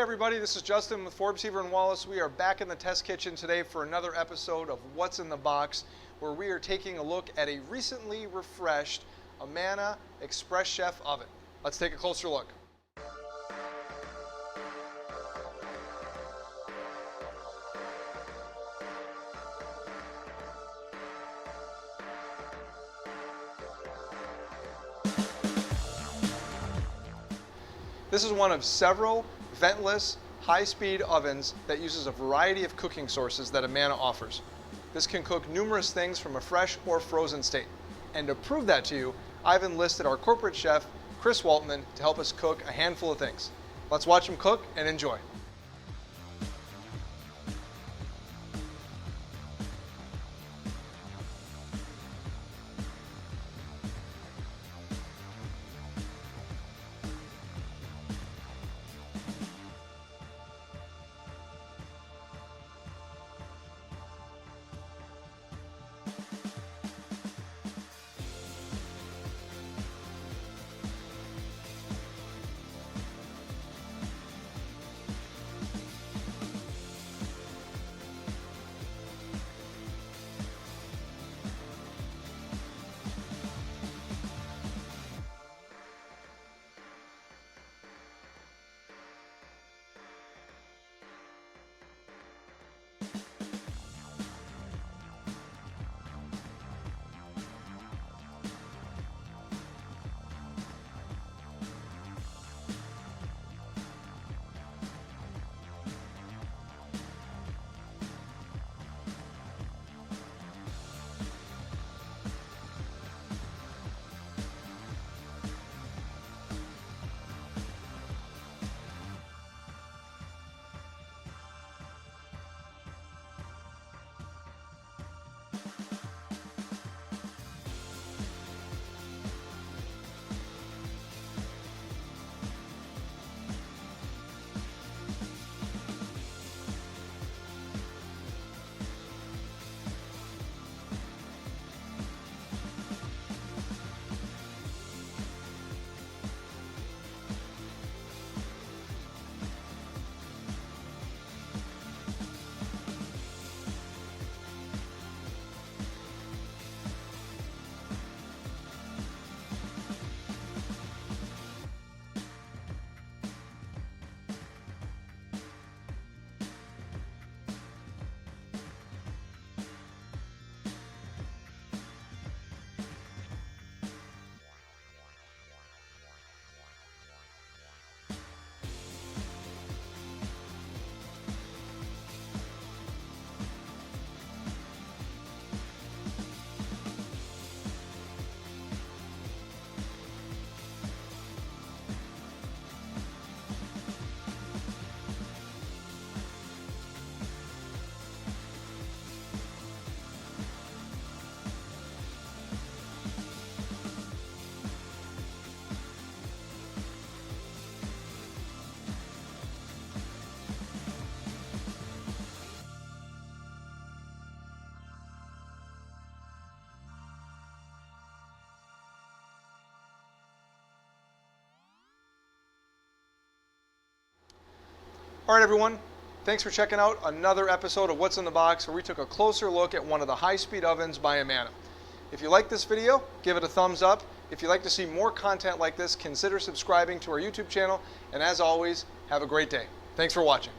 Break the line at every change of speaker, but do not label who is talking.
everybody, this is Justin with Forbes, Heaver & Wallace. We are back in the test kitchen today for another episode of What's in the Box, where we are taking a look at a recently refreshed Amana XpressChef oven. Let's take a closer look. This is one of several ventless, high-speed ovens that uses a variety of cooking sources that Amana offers. This can cook numerous things from a fresh or frozen state. And to prove that to you, I've enlisted our corporate chef, Chris Waltman, to help us cook a handful of things. Let's watch him cook and enjoy. All right, everyone, thanks for checking out another episode of What's in the Box, where we took a closer look at one of the high-speed ovens by Amana. If you like this video, give it a thumbs up. If you'd like to see more content like this, consider subscribing to our YouTube channel. And as always, have a great day. Thanks for watching.